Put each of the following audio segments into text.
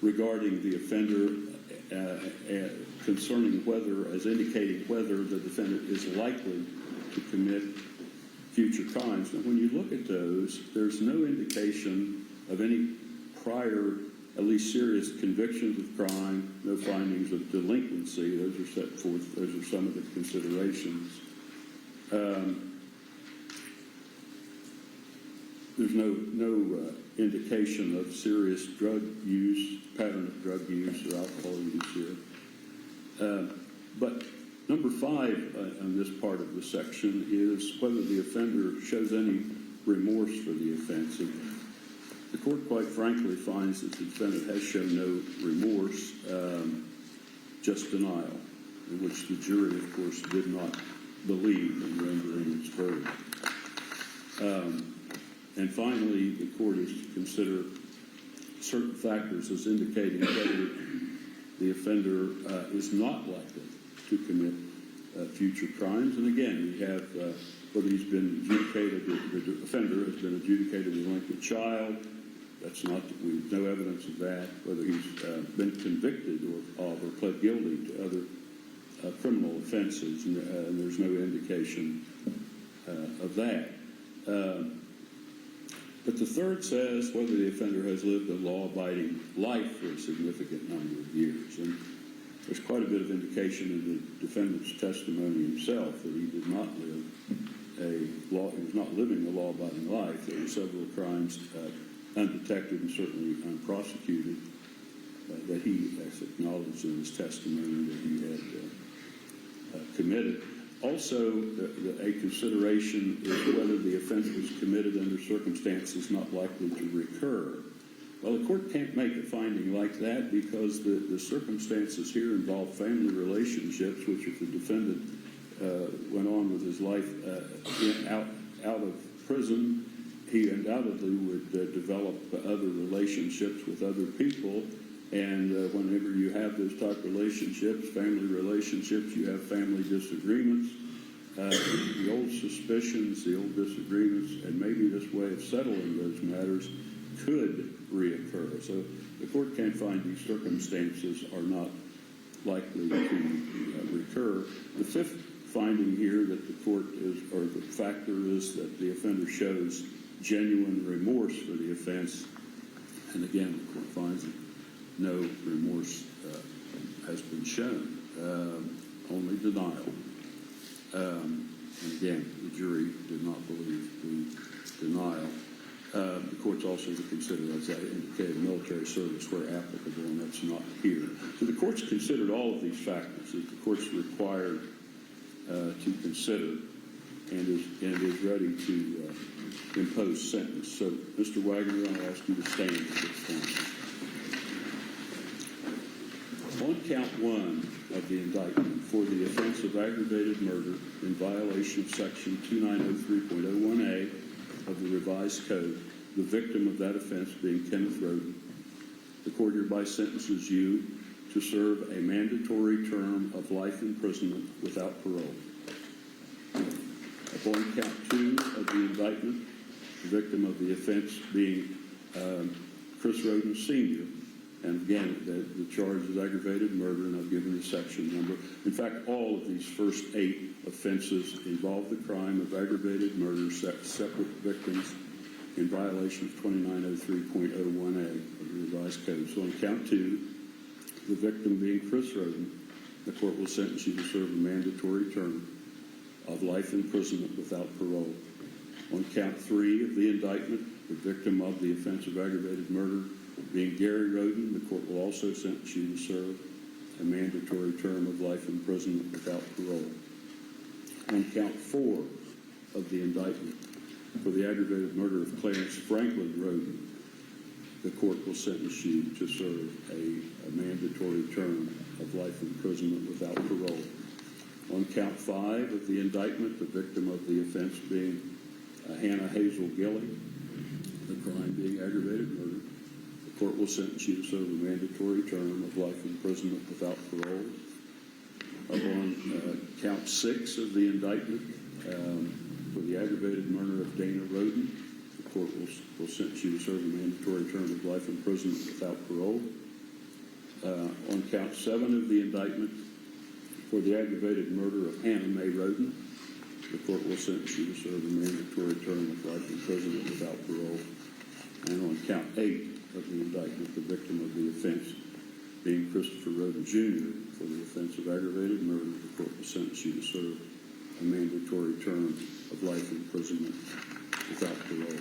regarding the offender concerning whether, as indicating whether the defendant is likely to commit future crimes. Now, when you look at those, there's no indication of any prior, at least serious convictions of crime, no findings of delinquency. Those are set forth, those are some of the considerations. There's no indication of serious drug use, pattern of drug use or alcohol use here. But number 5 on this part of the section is whether the offender shows any remorse for the offense. And the court, quite frankly, finds that the defendant has shown no remorse, just denial, in which the jury, of course, did not believe in rendering its verdict. And finally, the court is to consider certain factors as indicating whether the offender is not likely to commit future crimes. And again, we have whether he's been adjudicated, the offender has been adjudicated a delinquent child. That's not, we have no evidence of that. Whether he's been convicted or pled guilty to other criminal offenses, and there's no indication of that. But the third says whether the offender has lived a law-abiding life for a significant number of years. And there's quite a bit of indication in the defendant's testimony himself that he did not live he was not living a law-abiding life. There were several crimes undetected and certainly unprosecuted that he has acknowledged in his testimony that he had committed. Also, a consideration is whether the offense was committed under circumstances not likely to recur. Well, the court can't make a finding like that because the circumstances here involve family relationships, which if the defendant went on with his life out of prison, he undoubtedly would develop other relationships with other people. And whenever you have those type of relationships, family relationships, you have family disagreements, the old suspicions, the old disagreements, and maybe this way of settling those matters could reoccur. So the court can't find these circumstances are not likely to recur. The fifth finding here that the court is, or the factor is that the offender shows genuine remorse for the offense. And again, the court finds that no remorse has been shown, only denial. And again, the jury did not believe the denial. The court's also to consider, as I indicated, military service where applicable, and that's not here. So the court's considered all of these factors that the court's required to consider and is ready to impose sentence. So, Mr. Wagner, I'll ask you to stand at this point. On count 1 of the indictment for the offense of aggravated murder in violation of section 2903.01a of the revised code, the victim of that offense being Kenneth Rhoden, the court hereby sentences you to serve a mandatory term of life imprisonment without parole. Upon count 2 of the indictment, the victim of the offense being Chris Rhoden Sr., and again, the charge is aggravated murder, and I've given the section number. In fact, all of these first 8 offenses involve the crime of aggravated murder, separate victims in violation of 2903.01a of the revised code. So on count 2, the victim being Chris Rhoden, the court will sentence you to serve a mandatory term of life imprisonment without parole. On count 3 of the indictment, the victim of the offense of aggravated murder being Gary Rhoden, the court will also sentence you to serve a mandatory term of life imprisonment without parole. On count 4 of the indictment, for the aggravated murder of Clarence Franklin Rhoden, the court will sentence you to serve a mandatory term of life imprisonment without parole. On count 5 of the indictment, the victim of the offense being Hannah Hazel Gilley, the crime being aggravated murder, the court will sentence you to serve a mandatory term of life imprisonment without parole. On count 6 of the indictment, for the aggravated murder of Dana Rhoden, the court will sentence you to serve a mandatory term of life imprisonment without parole. On count 7 of the indictment, for the aggravated murder of Hannah Mae Rhoden, the court will sentence you to serve a mandatory term of life imprisonment without parole. And on count 8 of the indictment, the victim of the offense being Christopher Rhoden Jr., for the offense of aggravated murder, the court will sentence you to serve a mandatory term of life imprisonment without parole.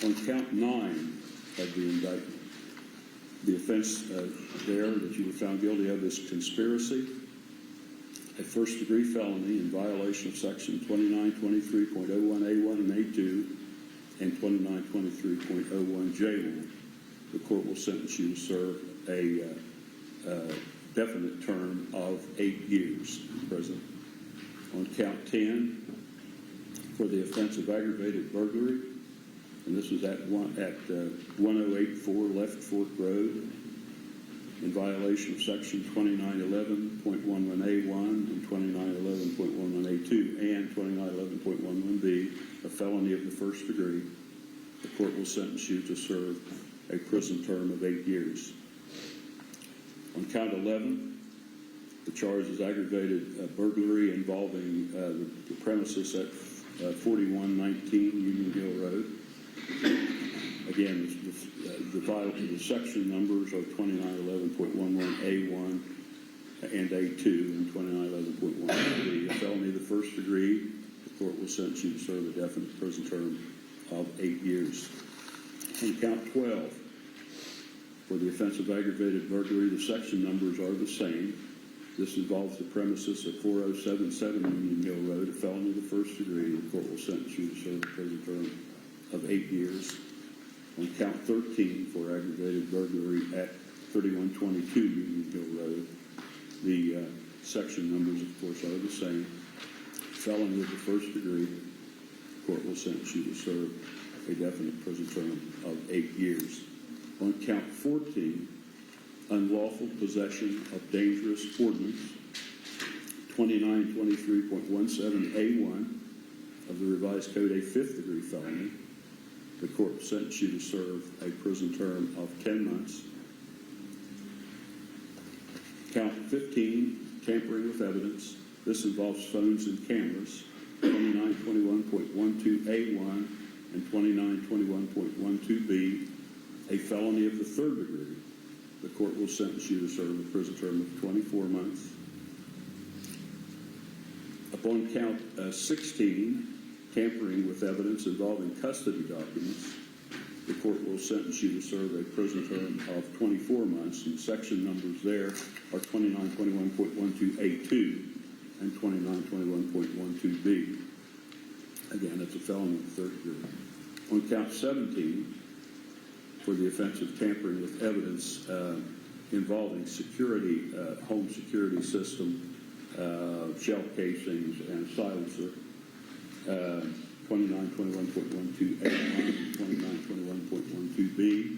On count 9 of the indictment, the offense there that you were found guilty of is conspiracy, a first-degree felony in violation of Section 2923.01A1 and A2 and 2923.01J1. The court will sentence you to serve a definite term of 8 years in prison. On count 10, for the offense of aggravated burglary, and this was at 1084 Left Fork Road, in violation of Section 2911.11A1 and 2911.11A2 and 2911.11B, a felony of the first degree, the court will sentence you to serve a prison term of 8 years. On count 11, the charge is aggravated burglary involving the premises at 4119 Union Hill Road. Again, the section numbers are 2911.11A1 and A2 and 2911.11B. A felony of the first degree, the court will sentence you to serve a definite prison term of 8 years. On count 12, for the offense of aggravated burglary, the section numbers are the same. This involves the premises at 4077 Union Hill Road, a felony of the first degree. The court will sentence you to serve a prison term of 8 years. On count 13, for aggravated burglary at 3122 Union Hill Road, the section numbers, of course, are the same. Felony of the first degree, the court will sentence you to serve a definite prison term of 8 years. On count 14, unlawful possession of dangerous ordnance, 2923.17A1 of the Revised Code, a 5th degree felony. The court will sentence you to serve a prison term of 10 months. Count 15, tampering with evidence. This involves phones and cameras, 2921.12A1 and 2921.12B, a felony of the 3rd degree. The court will sentence you to serve a prison term of 24 months. Upon count 16, tampering with evidence involving custody documents, the court will sentence you to serve a prison term of 24 months, and section numbers there are 2921.12A2 and 2921.12B. Again, it's a felony of the 3rd degree. On count 17, for the offense of tampering with evidence involving security, home security system, shell casings, and silencer, 2921.12A1 and 2921.12B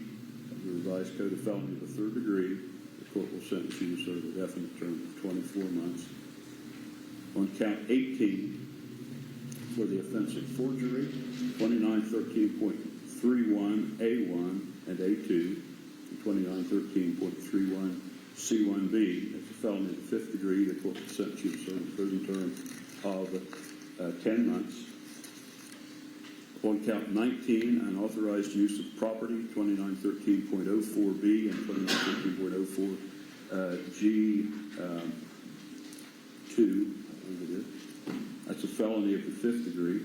of the Revised Code of Felony of the 3rd degree. The court will sentence you to serve a definite term of 24 months. On count 18, for the offense of forgery, 2913.31A1 and A2, and 2913.31C1B. It's a felony of the 5th degree. The court will sentence you to serve a prison term of 10 months. On count 19, unauthorized use of property, 2913.04B and 2913.04G2. That's a felony of the 5th degree.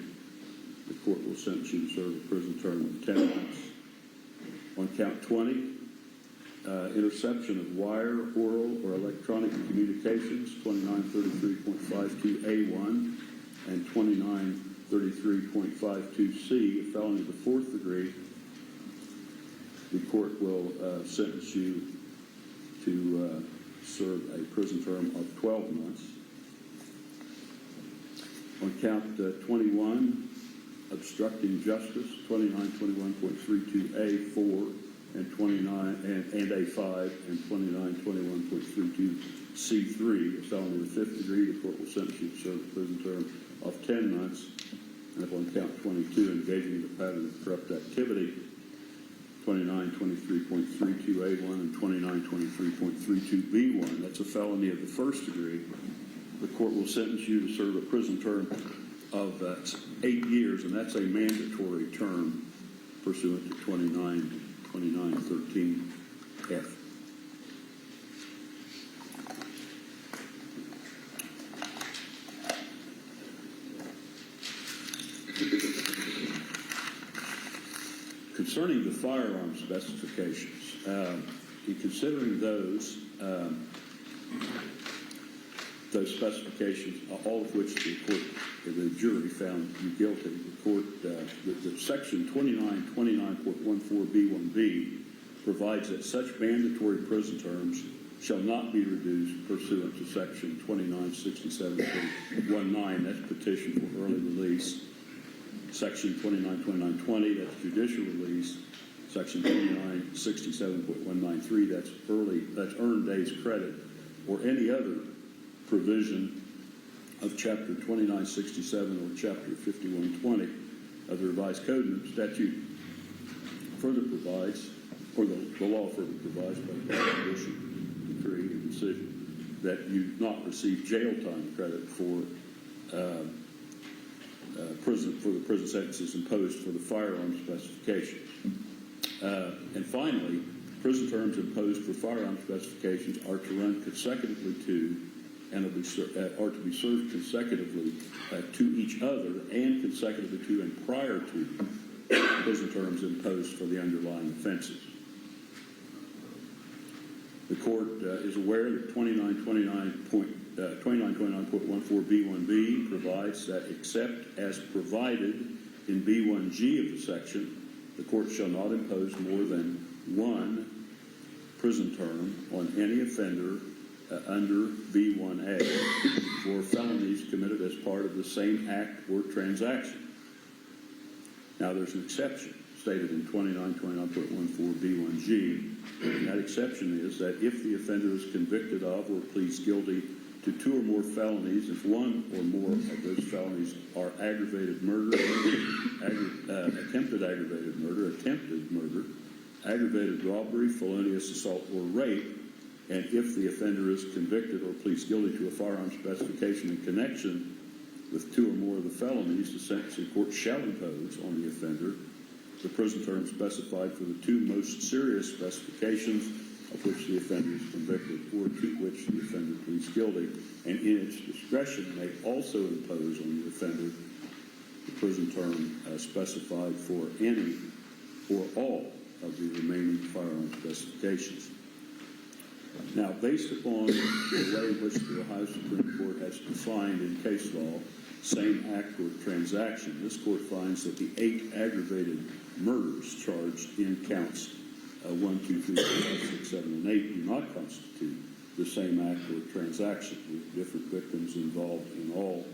The court will sentence you to serve a prison term of 10 months. On count 20, interception of wire, oral, or electronic communications, 2933.52A1 and 2933.52C, a felony of the 4th degree. The court will sentence you to serve a prison term of 12 months. On count 21, obstructing justice, 2921.32A4 and A5 and 2921.32C3, a felony of the 5th degree. The court will sentence you to serve a prison term of 10 months. And upon count 22, engaging in a pattern of corrupt activity, 2923.32A1 2922A1 and 2923.32B1, that's a felony of the first degree, the court will sentence you to serve a prison term of 8 years, and that's a mandatory term pursuant to 2913F. Concerning the firearm specifications, in considering those specifications, all of which the jury found you guilty, the court, the section 2929.14B1B provides that such mandatory prison terms shall not be reduced pursuant to section 2967.19, that's petition for early release. Section 2929.20, that's judicial release. Section 2967.193, that's earned days credit, or any other provision of Chapter 2967 or Chapter 5120 of the Revised Code. And the statute further provides, or the law further provides by condition, decree, and decision, that you not receive jail time credit for the prison sentences imposed for the firearm specifications. And finally, prison terms imposed for firearm specifications are to run consecutively to and are to be served consecutively to each other and consecutively to and prior to prison terms imposed for the underlying offenses. The court is aware that 2929.14B1B provides that except as provided in B1G of the section, the court shall not impose more than one prison term on any offender under B1A for felonies committed as part of the same act or transaction. Now, there's an exception stated in 2929.14B1G, and that exception is that if the offender is convicted of or pleads guilty to 2 or more felonies, if one or more of those felonies are aggravated murder, attempted aggravated murder, aggravated robbery, felonious assault, or rape, and if the offender is convicted or pleads guilty to a firearm specification in connection with 2 or more of the felonies, the sentencing court shall impose on the offender the prison term specified for the 2 most serious specifications of which the offender is convicted or to which the offender pleads guilty, and in its discretion may also impose on the offender the prison term specified for any or all of the remaining firearm specifications. Now, based upon the way in which the Ohio Supreme Court has defined in case law same act or transaction, this court finds that the 8 aggravated murders charged in counts 1, 2, 3, 4, 5, 6, 7, and 8 do not constitute the same act or transaction, with different victims involved in all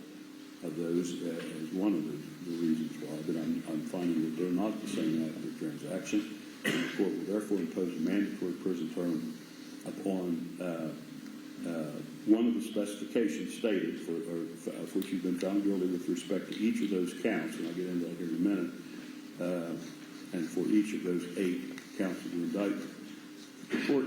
of those as one of the reasons why. But I'm finding that they're not the same act or transaction, and the court will therefore impose a mandatory prison term upon one of the specifications stated for which you've been found guilty with respect to each of those counts, and I'll get into that here in a minute, and for each of those 8 counts of the indictment. The court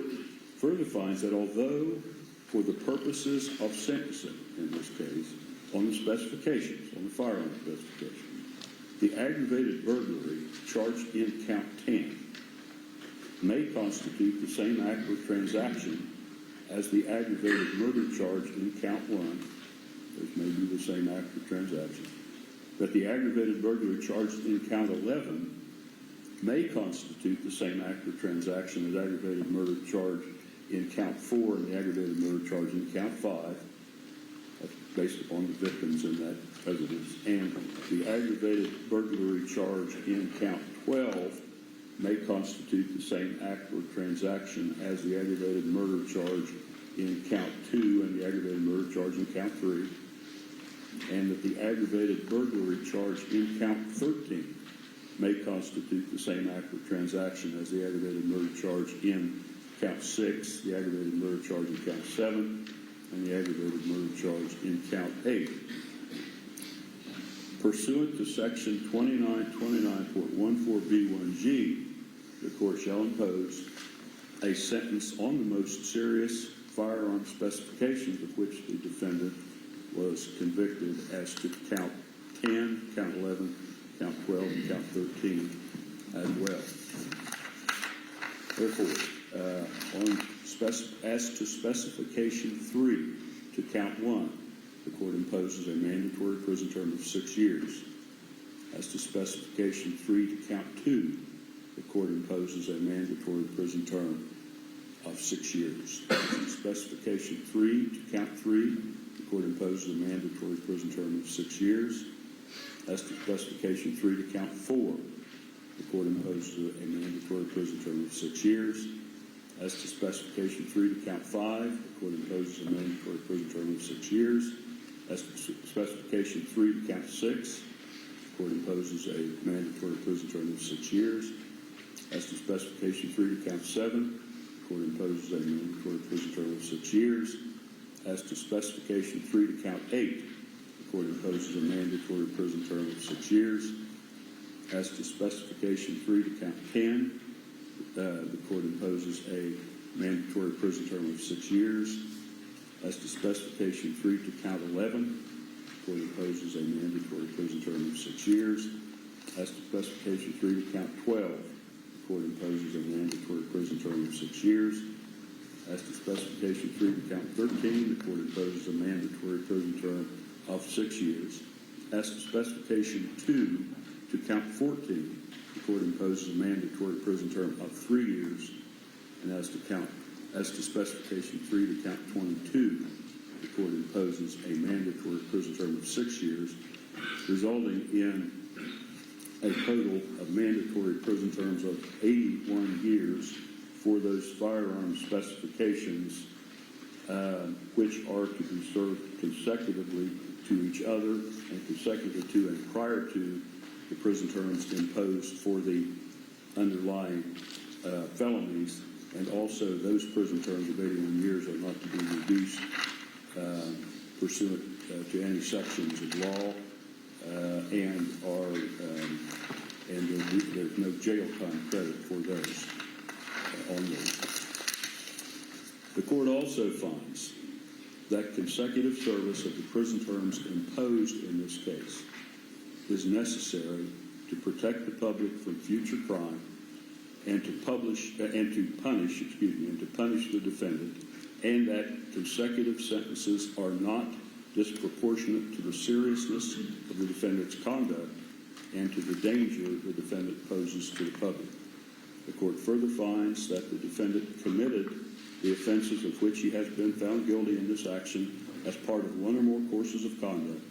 further finds that although for the purposes of sentencing, in this case, on the specifications, on the firearm specifications, the aggravated burglary charged in count 10 may constitute the same act or transaction as the aggravated murder charge in count 1, which may be the same act or transaction, that the aggravated burglary charged in count 11 may constitute the same act or transaction as aggravated murder charge in count 4 and the aggravated murder charge in count 5, that's based upon the victims in that residence, and the aggravated burglary charge in count 12 may constitute the same act or transaction as the aggravated murder charge in count 2 and the aggravated murder charge in count 3, and that the aggravated burglary charge in count 13 may constitute the same act or transaction as the aggravated murder charge in count 6, the aggravated murder charge in count 7, and the aggravated murder charge in count 8. Pursuant to section 2929.14B1G, the court shall impose a sentence on the most serious firearm specifications of which the defendant was convicted as to count 10, count 11, count 12, and count 13 as well. Therefore, as to specification 3 to count 1, the court imposes a mandatory prison term of 6 years. As to specification 3 to count 2, the court imposes a mandatory prison term of 6 years. As to specification 3 to count 3, the court imposes a mandatory prison term of 6 years. As to specification 3 to count 4, the court imposes a mandatory prison term of 6 years. As to specification 3 to count 5, the court imposes a mandatory prison term of 6 years. As to specification 3 to count 6, the court imposes a mandatory prison term of 6 years. As to specification 3 to count 7, the court imposes a mandatory prison term of 6 years. As to specification 3 to count 8, the court imposes a mandatory prison term of 6 years. As to specification 3 to count 10, the court imposes a mandatory prison term of 6 years. As to specification 3 to count 11, the court imposes a mandatory prison term of 6 years. As to specification 3 to count 12, the court imposes a mandatory prison term of 6 years. As to specification 3 to count 13, the court imposes a mandatory prison term of 6 years. As to specification 2 to count 14, the court imposes a mandatory prison term of 3 years. And as to specification 3 to count 22, the court imposes a mandatory prison term of 6 years, resulting in a total of mandatory prison terms of 81 years for those firearm specifications, which are to be served consecutively to each other and consecutive to and prior to the prison terms imposed for the underlying felonies, and also those prison terms of 81 years are not to be reduced pursuant to any sections of law, and there's no jail time credit for those on those. The court also finds that consecutive service of the prison terms imposed in this case is necessary to protect the public from future crime and to punish the defendant, and that consecutive sentences are not disproportionate to the seriousness of the defendant's conduct and to the danger the defendant poses to the public. The court further finds that the defendant committed the offenses of which he has been found guilty in this action as part of one or more courses of conduct,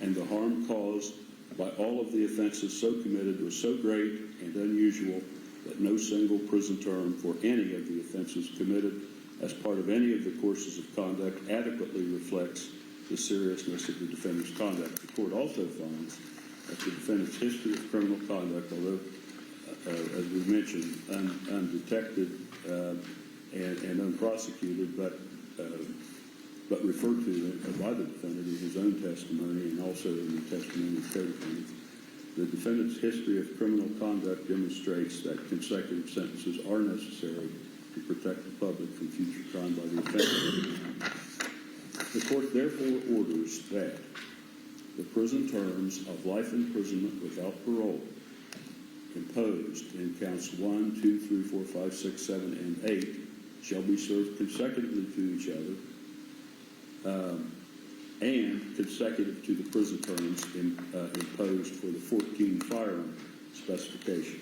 and the harm caused by all of the offenses so committed was so great and unusual that no single prison term for any of the offenses committed as part of any of the courses of conduct adequately reflects the seriousness of the defendant's conduct. The court also finds that the defendant's history of criminal conduct, although, as we mentioned, undetected and unprosecuted, but referred to by the defendant in his own testimony and also in the testimony of co-defendants. The defendant's history of criminal conduct demonstrates that consecutive sentences are necessary to protect the public from future crime by the offender. The court therefore orders that the prison terms of life imprisonment without parole imposed in counts 1, 2, 3, 4, 5, 6, 7, and 8 shall be served consecutively to each other and consecutive to the prison terms imposed for the 14 firearm specification.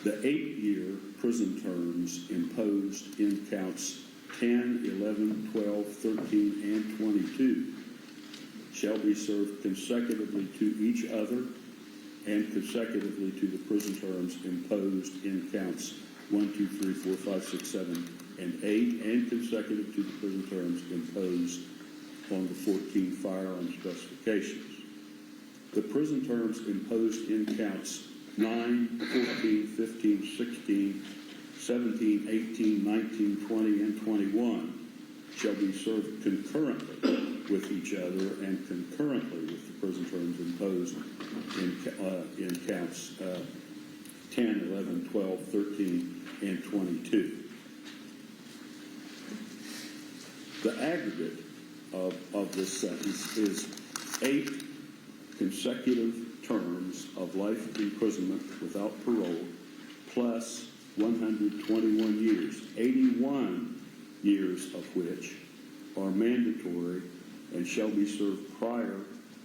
The 8-year prison terms imposed in counts 10, 11, 12, 13, and 22 shall be served consecutively to each other and consecutively to the prison terms imposed in counts 1, 2, 3, 4, 5, 6, 7, and 8, and consecutive to the prison terms imposed on the 14 firearm specifications. The prison terms imposed in counts 9, 14, 15, 16, 17, 18, 19, 20, and 21 shall be served concurrently with each other and concurrently with the prison terms imposed in counts 10, 11, 12, 13, and 22. The aggregate of this sentence is 8 consecutive terms of life imprisonment without parole, plus 121 years, 81 years of which are mandatory and shall be served prior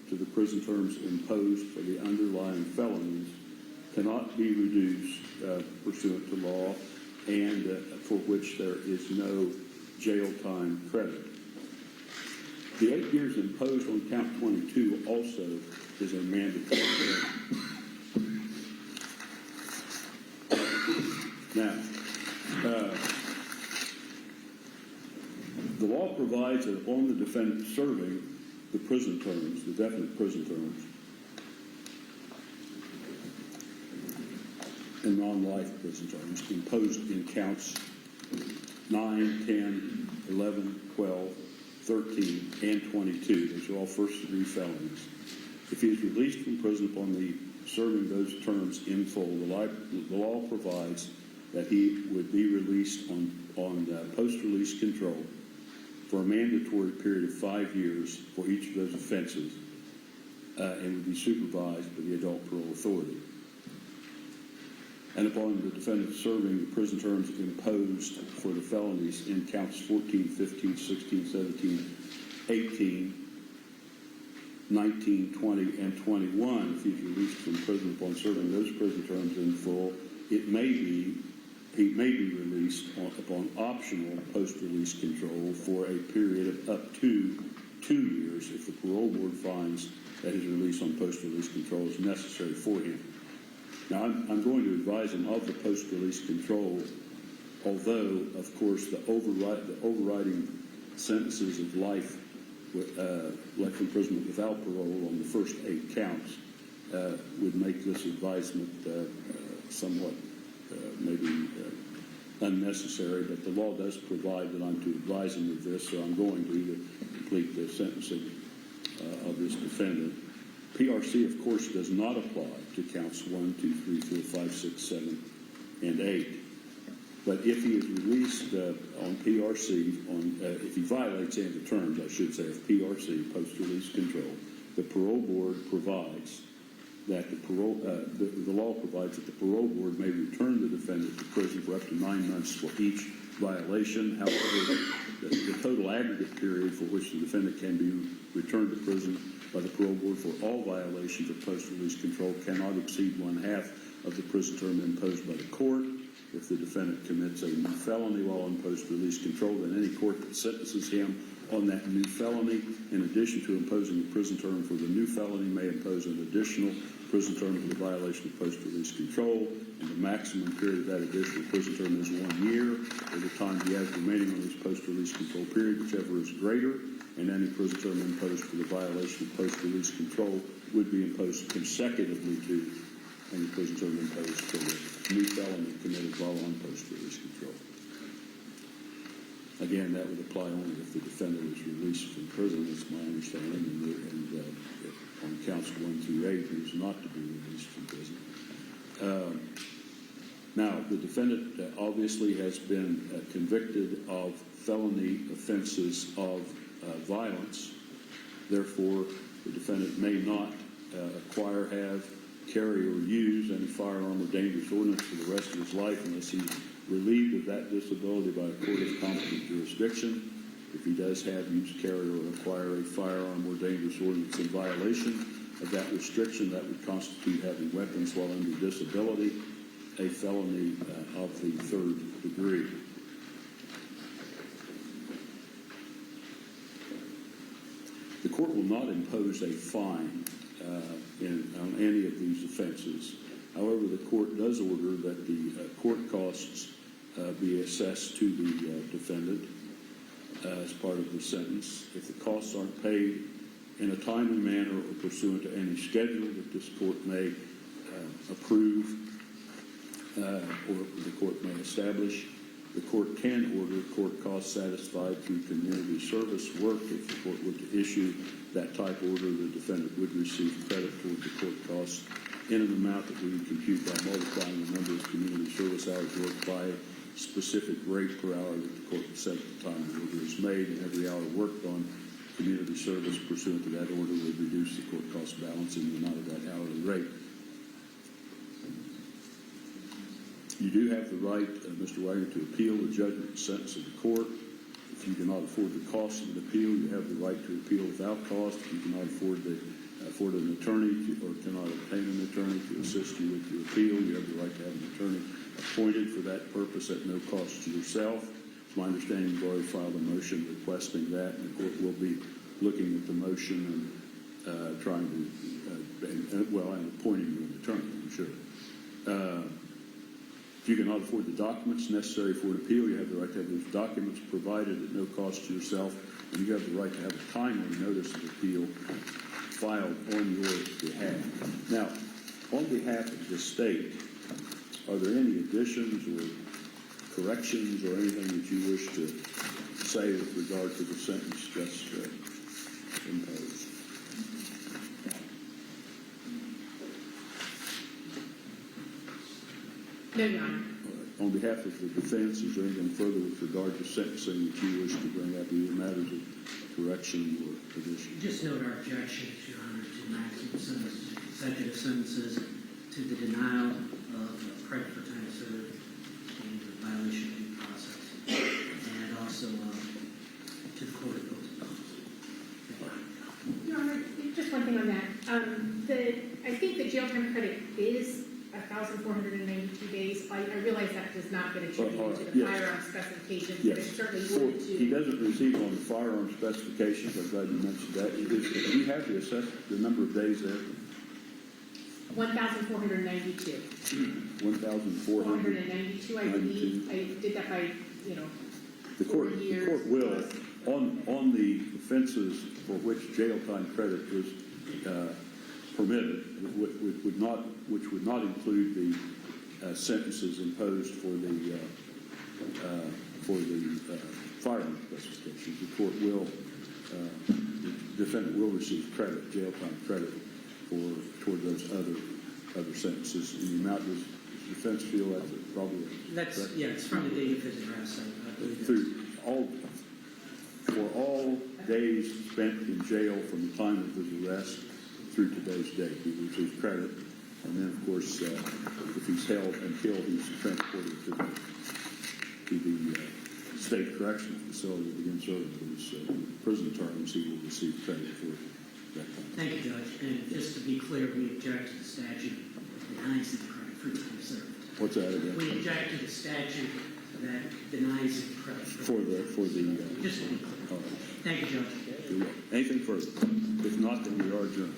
to the prison terms imposed for the underlying felonies, cannot be reduced pursuant to law, and for which there is no jail time credit. The 8 years imposed on count 22 also is a mandatory credit. Now, the law provides that upon the defendant serving the prison terms, the definite prison terms, and non-life prison terms imposed in counts 9, 10, 11, 12, 13, and 22. Those are all first-degree felonies. If he is released from prison upon the serving those terms in full, the law provides that he would be released on post-release control for a mandatory period of 5 years for each of those offenses, and would be supervised by the adult parole authority. And upon the defendant serving the prison terms imposed for the felonies in counts 14, 15, 16, 17, 18, 19, 20, and 21, if he's released from prison upon serving those prison terms in full, he may be released upon optional post-release control for a period of up to 2 years if the parole board finds that his release on post-release control is necessary for him. Now, I'm going to advise him of the post-release control, although, of course, the overriding sentences of life imprisonment without parole on the first 8 counts would make this advisement somewhat maybe unnecessary, but the law does provide that I'm to advise him of this, so I'm going to complete the sentencing of this defendant. PRC, of course, does not apply to counts 1, 2, 3, 4, 5, 6, 7, and 8. But if he is released on PRC, if he violates any of the terms, I should say, of PRC, post-release control, the parole board provides that the law provides that the parole board may return the defendant to prison for up to 9 months for each violation. However, the total aggregate period for which the defendant can be returned to prison by the parole board for all violations of post-release control cannot exceed 1/2 of the prison term imposed by the court. If the defendant commits a new felony while on post-release control, then any court that sentences him on that new felony, in addition to imposing a prison term for the new felony, may impose an additional prison term for the violation of post-release control, and the maximum period of that additional prison term is 1 year, or the time he has remaining on his post-release control period, whichever is greater, and any prison term imposed for the violation of post-release control would be imposed consecutively to any prison term imposed for the new felony committed while on post-release control. Again, that would apply only if the defendant is released from prison, that's my understanding, and on counts 1 through 8, he is not to be released from prison. Now, the defendant obviously has been convicted of felony offenses of violence. Therefore, the defendant may not acquire, have, carry, or use any firearm or dangerous ordinance for the rest of his life unless he's relieved of that disability by a court of competent jurisdiction. If he does have, use, carry, or acquire a firearm or dangerous ordinance in violation of that restriction, that would constitute having weapons while under disability, a felony of the 3rd degree. The court will not impose a fine on any of these offenses. However, the court does order that the court costs be assessed to the defendant as part of the sentence. If the costs aren't paid in a timely manner or pursuant to any schedule that this court may approve or the court may establish, the court can order court costs satisfied through community service work. If the court were to issue that type order, the defendant would receive credit toward the court costs in an amount that we would compute by multiplying the number of community service hours worked by a specific rate per hour that the court would set at the time the order is made, and every hour worked on community service pursuant to that order would reduce the court cost balance in the amount of that hourly rate. You do have the right, Mr. Wagner, to appeal the judgment and sentence of the court. If you cannot afford the cost of an appeal, you have the right to appeal without cost. If you cannot afford an attorney or cannot obtain an attorney to assist you with your appeal, you have the right to have an attorney appointed for that purpose at no cost to yourself. It's my understanding you've already filed a motion requesting that, and the court will be looking at the motion and trying to, and appointing you an attorney, I'm sure. If you cannot afford the documents necessary for an appeal, you have the right to have those documents provided at no cost to yourself, and you have the right to have a timely notice of appeal filed on your behalf. Now, on behalf of the state, are there any additions or corrections or anything that you wish to say with regard to the sentence just imposed? No, Your Honor. On behalf of the defense, is there anything further with regard to sentencing that you wish to bring up, either matters of correction or addition? Just note our objections, Your Honor, to maximum sentences, consecutive sentences, to the denial of credit for time served and the violation of due process, and also to the court of appeals. Your Honor, just one thing on that. I think the jail time credit is 1,492 days. I realize that does not get attributed to the yes. firearm specifications, Yes. but it certainly would to. He doesn't receive on the firearm specifications. I'm glad you mentioned that. Do you have the number of days there? 1,492. 1,492. I believe. I did that by, The court 4 years. The court will, plus. on the offenses for which jail time credit is permitted, which would not include the sentences imposed for the firearm specifications. The court will, the defendant will receive credit, jail time credit, toward those other sentences. And the amount does the defense feel that's probably That's correct? yeah, it's from the date of his arrest. I believe for all days spent in jail from the time of his arrest through today's date, he receives credit, and then of course, if he's held until he's transported to the state correctional facility to begin serving his prison terms, he will receive credit for that time. Thank you, Judge. And just to be clear, we object to the statute that denies him credit for time served. What's that again? We object to the statute that denies him credit For the just to be clear. all right. Thank you, Judge. Anything further? If not, then we are adjourned.